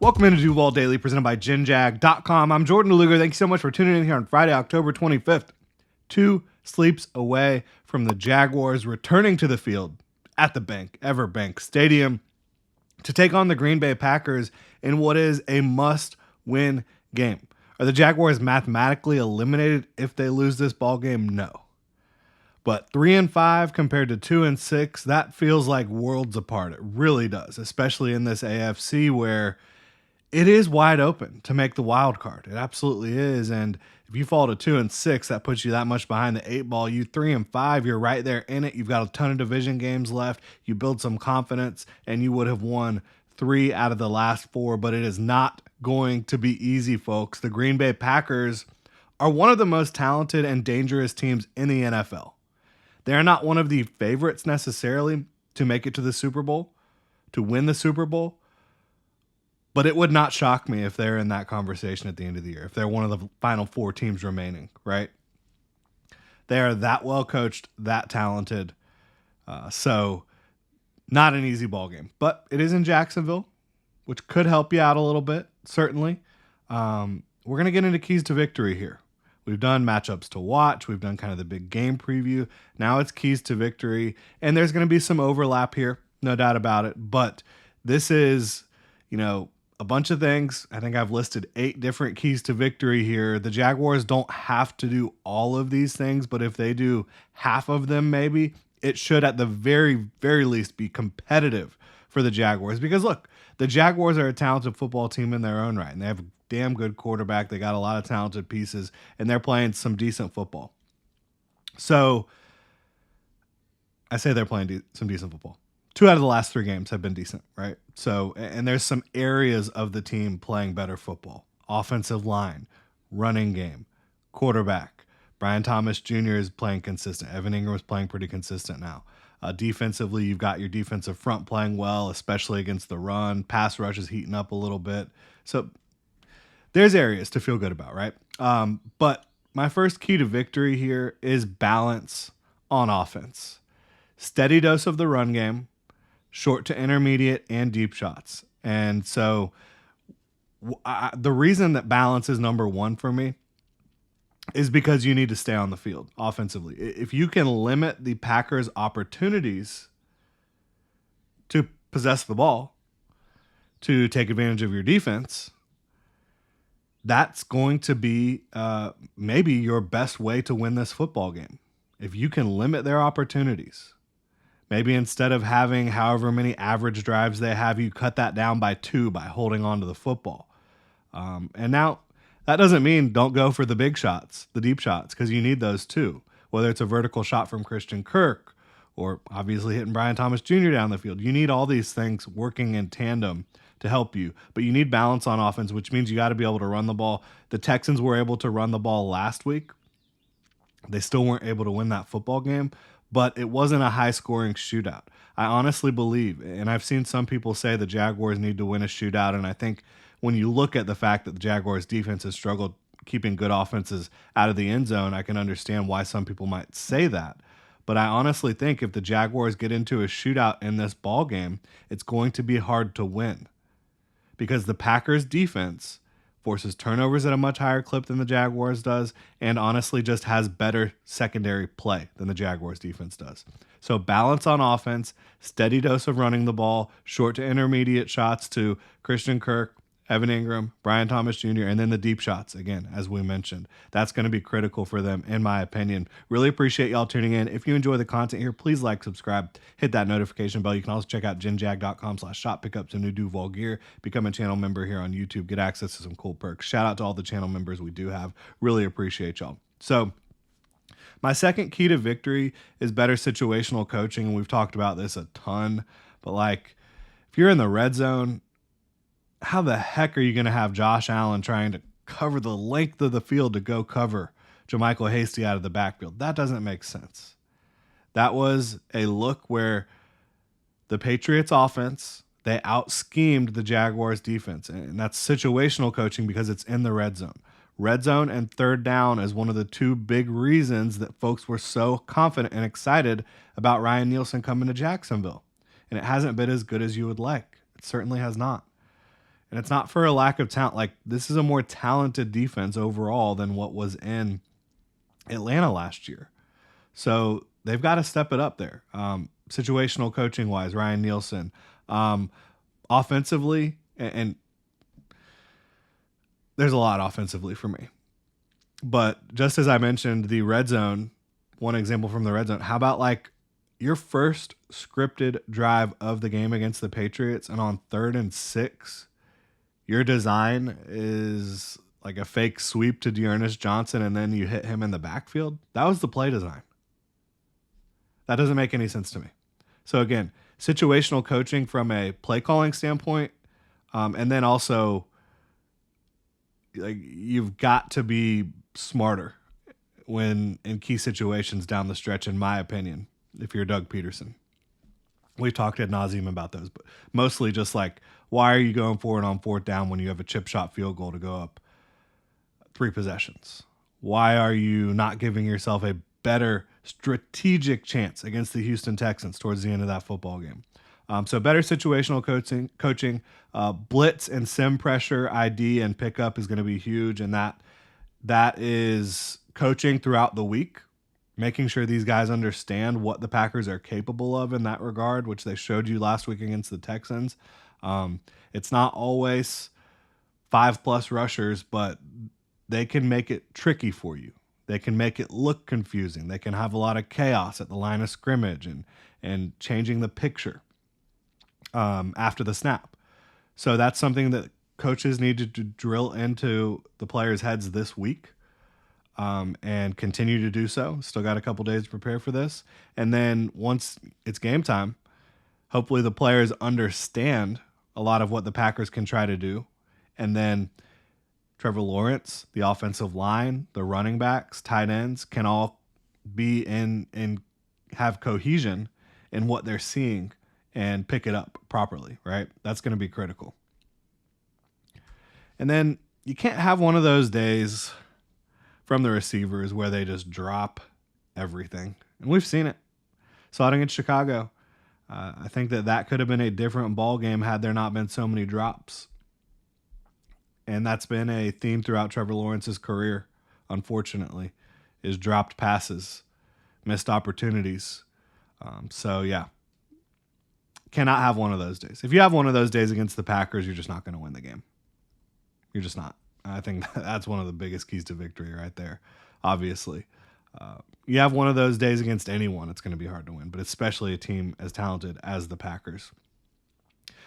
Welcome into Duval Daily, presented by GenJag.com. I'm Jordan DeLuger. Thank you so much for tuning in here on Friday, October 25th. 2 sleeps away from the Jaguars returning to the field at the Everbank Stadium to take on the Green Bay Packers in what is a must-win game. Are the Jaguars mathematically eliminated if they lose this ball game? No. But 3-5 compared to 2-6, that feels like worlds apart. It really does, especially in this AFC where it is wide open to make the wild card. It absolutely is. And if you fall to 2-6, that puts you that much behind the 8 ball. You 3-5, you're right there in it. You've got a ton of division games left. You build some confidence, and you would have won 3 out of the last 4. But it is not going to be easy, folks. The Green Bay Packers are one of the most talented and dangerous teams in the NFL. They are not one of the favorites necessarily to make it to the Super Bowl, to win the Super Bowl. But it would not shock me if they're in that conversation at the end of the year, if they're one of the final 4 teams remaining, right? They are that well coached, that talented. So not an easy ball game. But it is in Jacksonville, which could help you out a little bit, certainly. We're going to get into keys to victory here. We've done matchups to watch. We've done kind of the big game preview. Now it's keys to victory. And there's going to be some overlap here, no doubt about it. But this is, a bunch of things. I think I've listed 8 different keys to victory here. The Jaguars don't have to do all of these things, but if they do half of them, maybe it should at the very, very least be competitive for the Jaguars. Because look, the Jaguars are a talented football team in their own right, and they have a damn good quarterback. They got a lot of talented pieces, and they're playing some decent football. So I say they're playing some decent football. 2 out of the last 3 games have been decent, right? So, and there's some areas of the team playing better football. Offensive line, running game, quarterback. Brian Thomas Jr. is playing consistent. Evan Ingram is playing pretty consistent now. Defensively, you've got your defensive front playing well, especially against the run. Pass rush is heating up a little bit. So there's areas to feel good about, right? But my first key to victory here is balance on offense. Steady dose of the run game, short to intermediate and deep shots. And so the reason that balance is number 1 for me is because you need to stay on the field offensively. If you can limit the Packers' opportunities to possess the ball, to take advantage of your defense, that's going to be maybe your best way to win this football game. If you can limit their opportunities. Maybe instead of having however many average drives they have, you cut that down by 2 by holding on to the football. And now that doesn't mean don't go for the big shots, the deep shots, because you need those too. Whether it's a vertical shot from Christian Kirk or obviously hitting Brian Thomas Jr. down the field. You need all these things working in tandem to help you. But you need balance on offense, which means you got to be able to run the ball. The Texans were able to run the ball last week. They still weren't able to win that football game. But it wasn't a high-scoring shootout. I honestly believe, and I've seen some people say the Jaguars need to win a shootout, and I think when you look at the fact that the Jaguars' defense has struggled keeping good offenses out of the end zone, I can understand why some people might say that. But I honestly think if the Jaguars get into a shootout in this ball game, it's going to be hard to win. Because the Packers' defense forces turnovers at a much higher clip than the Jaguars does, and honestly just has better secondary play than the Jaguars defense does. So balance on offense, steady dose of running the ball, short to intermediate shots to Christian Kirk, Evan Ingram, Brian Thomas Jr., and then the deep shots, again, as we mentioned. That's going to be critical for them, in my opinion. Really appreciate y'all tuning in. If you enjoy the content here, please like, subscribe, hit that notification bell. You can also check out genjag.com/shop, pick up some new Duval gear, become a channel member here on YouTube, get access to some cool perks. Shout out to all the channel members we do have. Really appreciate y'all. So my second key to victory is better situational coaching, and we've talked about this a ton. But if you're in the red zone, how the heck are you going to have Josh Allen trying to cover the length of the field to go cover JaMychal Hasty out of the backfield? That doesn't make sense. That was a look where the Patriots offense, they out-schemed the Jaguars defense. And that's situational coaching because it's in the red zone. Red zone and third down is one of the 2 big reasons that folks were so confident and excited about Ryan Nielsen coming to Jacksonville. And it hasn't been as good as you would like. It certainly has not. And it's not for a lack of talent. Like, this is a more talented defense overall than what was in Atlanta last year. So they've got to step it up there. Situational coaching wise, Ryan Nielsen. Offensively, and there's a lot offensively for me. But just as I mentioned, the red zone, one example from the red zone, how about like your first scripted drive of the game against the Patriots, and on 3rd and 6, your design is like a fake sweep to Dearness Johnson, and then you hit him in the backfield? That was the play design. That doesn't make any sense to me. So again, situational coaching from a play calling standpoint, and then also like you've got to be smarter when in key situations down the stretch, in my opinion, if you're Doug Peterson. We've talked ad nauseum about those, but mostly just like, why are you going for it on 4th down when you have a chip shot field goal to go up 3 possessions? Why are you not giving yourself a better strategic chance against the Houston Texans towards the end of that football game? So better situational coaching, blitz and sim pressure ID and pickup is going to be huge, and that is coaching throughout the week, making sure these guys understand what the Packers are capable of in that regard, which they showed you last week against the Texans. It's not always 5+ rushers, but they can make it tricky for you. They can make it look confusing. They can have a lot of chaos at the line of scrimmage and changing the picture after the snap. So that's something that coaches need to drill into the players' heads this week, and continue to do so. Still got a couple days to prepare for this. And then once it's game time, hopefully the players understand a lot of what the Packers can try to do. And then Trevor Lawrence, the offensive line, the running backs, tight ends can all be in and have cohesion in what they're seeing and pick it up properly, right? That's going to be critical. And then you can't have one of those days from the receivers where they just drop everything. And we've seen it. Saw it against Chicago. I think that could have been a different ball game had there not been so many drops. And that's been a theme throughout Trevor Lawrence's career, unfortunately, is dropped passes, missed opportunities. So, yeah, cannot have one of those days. If you have one of those days against the Packers, you're just not going to win the game. You're just not. I think that's one of the biggest keys to victory right there, obviously. You have one of those days against anyone, it's going to be hard to win, but especially a team as talented as the Packers.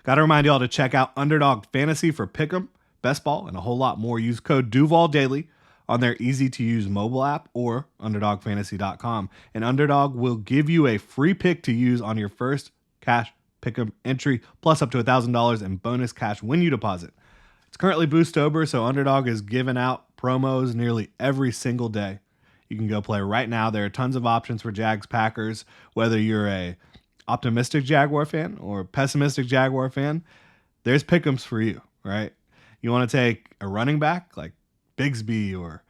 Got to remind you all to check out Underdog Fantasy for Pick'em, Best Ball, and a whole lot more. Use code DuvalDaily on their easy-to-use mobile app or UnderdogFantasy.com. And Underdog will give you a free pick to use on your first cash Pick'em entry, plus up to $1,000 in bonus cash when you deposit. It's currently Boostober, so Underdog is giving out promos nearly every single day. You can go play right now. There are tons of options for Jags Packers, whether you're a optimistic Jaguar fan or a pessimistic Jaguar fan. There's pick'ems for you, right? You want to take a running back like Bigsby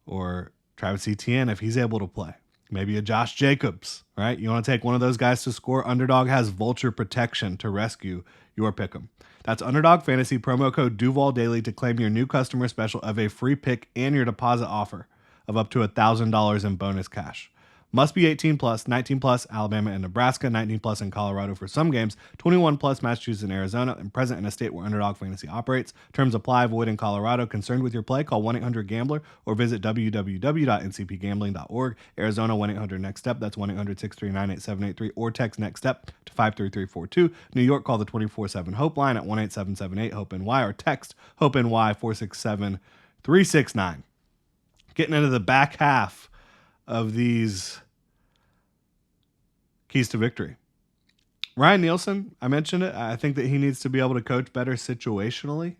or Travis Etienne if he's able to play. Maybe a Josh Jacobs, right? You want to take one of those guys to score. Underdog has vulture protection to rescue your pick'em. That's Underdog Fantasy, promo code DuvalDaily to claim your new customer special of a free pick and your deposit offer of up to $1,000 in bonus cash. Must be 18 plus, 19 plus, Alabama and Nebraska, 19 plus in Colorado for some games, 21 plus Massachusetts and Arizona, and present in a state where Underdog Fantasy operates. Terms apply. Void in Colorado. Concerned with your play? Call 1-800-GAMBLER or visit www.ncpgambling.org. Arizona 1-800-NEXT-STEP. That's 1-800-639-8783 or text NEXT STEP to 53342. New York, call the 24/7 Hope line at 1-8778-HOPE-NY or text HOPE-NY 467-369. Getting into the back half of these keys to victory. Ryan Nielsen, I mentioned it. I think that he needs to be able to coach better situationally.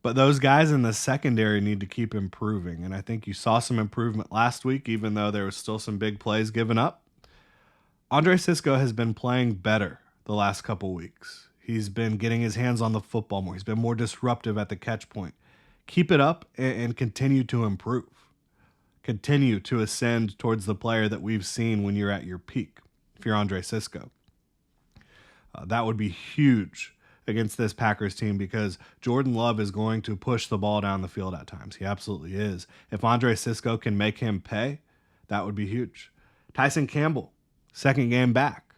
But those guys in the secondary need to keep improving. And I think you saw some improvement last week, even though there was still some big plays given up. Andre Sisco has been playing better the last couple weeks. He's been getting his hands on the football more. He's been more disruptive at the catch point. Keep it up and continue to improve. Continue to ascend towards the player that we've seen when you're at your peak, if you're Andre Sisco. That would be huge against this Packers team because Jordan Love is going to push the ball down the field at times. He absolutely is. If Andre Cisco can make him pay, that would be huge. Tyson Campbell, second game back.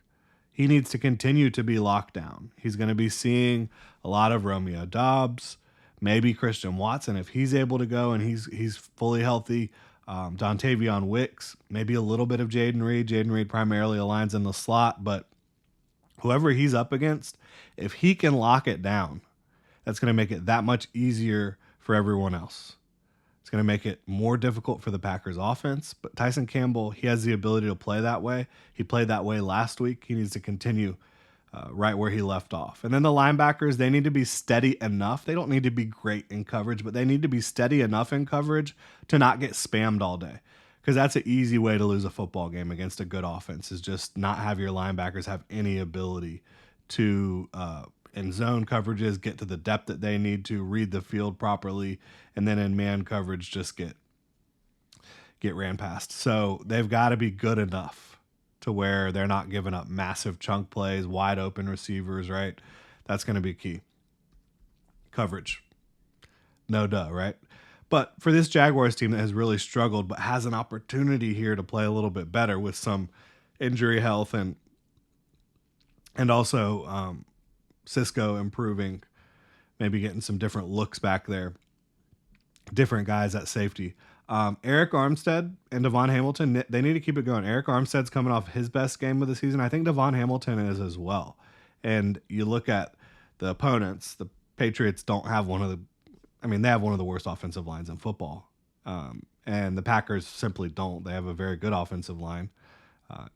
He needs to continue to be locked down. He's going to be seeing a lot of Romeo Doubs, maybe Christian Watson if he's able to go and he's fully healthy. Dontavion Wicks, maybe a little bit of Jaden Reed. Jaden Reed primarily aligns in the slot, but whoever he's up against, if he can lock it down, that's going to make it that much easier for everyone else. It's going to make it more difficult for the Packers offense, but Tyson Campbell, he has the ability to play that way. He played that way last week. He needs to continue right where he left off. And then the linebackers, they need to be steady enough. They don't need to be great in coverage, but they need to be steady enough in coverage to not get spammed all day. Because that's an easy way to lose a football game against a good offense, is just not have your linebackers have any ability to, in zone coverages, get to the depth that they need to, read the field properly, and then in man coverage just get ran past. So they've got to be good enough to where they're not giving up massive chunk plays, wide open receivers, right? That's going to be key. Coverage. No duh, right? But for this Jaguars team that has really struggled but has an opportunity here to play a little bit better with some injury health and also Cisco improving, maybe getting some different looks back there, different guys at safety. Eric Armstead and Devon Hamilton, they need to keep it going. Eric Armstead's coming off his best game of the season. I think Devon Hamilton is as well. And you look at the opponents, the Patriots don't have they have one of the worst offensive lines in football. And the Packers simply don't. They have a very good offensive line.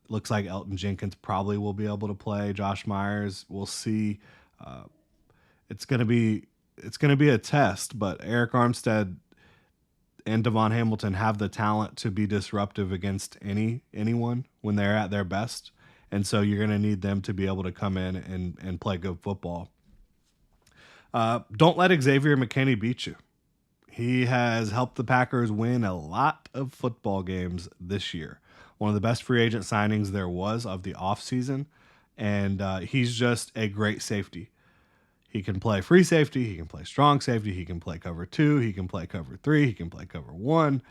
Looks like Elton Jenkins probably will be able to play. Josh Myers, we'll see. It's going to be a test, but Eric Armstead and Devon Hamilton have the talent to be disruptive against anyone when they're at their best. And so you're going to need them to be able to come in and play good football. Don't let Xavier McKinney beat you. He has helped the Packers win a lot of football games this year. One of the best free agent signings there was of the offseason, and he's just a great safety. He can play free safety, he can play strong safety, he can play cover 2, he can play cover 3, he can play cover 1.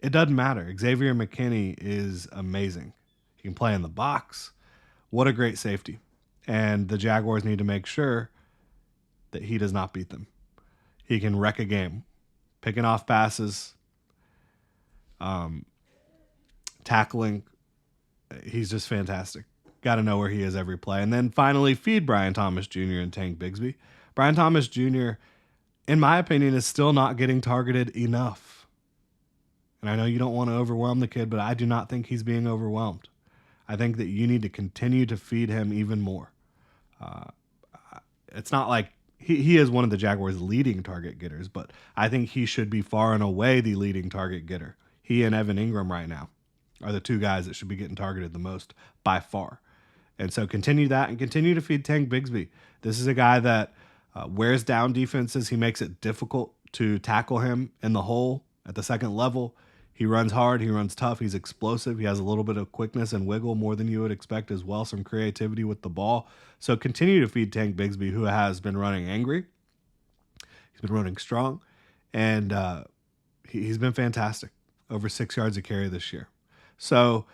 It doesn't matter. Xavier McKinney is amazing. He can play in the box. What a great safety. And the Jaguars need to make sure that he does not beat them. He can wreck a game. Picking off passes, tackling. He's just fantastic. Got to know where he is every play. And then finally, feed Brian Thomas Jr. and Tank Bigsby. Brian Thomas Jr., in my opinion, is still not getting targeted enough. And I know you don't want to overwhelm the kid, but I do not think he's being overwhelmed. I think that you need to continue to feed him even more. It's not like he is one of the Jaguars' leading target getters, but I think he should be far and away the leading target getter. He and Evan Ingram right now are the two guys that should be getting targeted the most by far. And so continue that and continue to feed Tank Bigsby. This is a guy that wears down defenses. He makes it difficult to tackle him in the hole at the second level. He runs hard. He runs tough. He's explosive. He has a little bit of quickness and wiggle more than you would expect as well. Some creativity with the ball. So continue to feed Tank Bigsby, who has been running angry. He's been running strong. And he's been fantastic. Over 6 yards a carry this year. So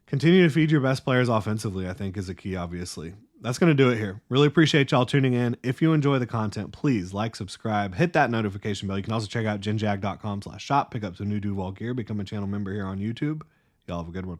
continue to feed your best players offensively, I think, is a key, obviously. That's going to do it here. Really appreciate y'all tuning in. If you enjoy the content, please like, subscribe, hit that notification bell. You can also check out genjag.com/shop, pick up some new Duval gear, become a channel member here on YouTube. Y'all have a good one.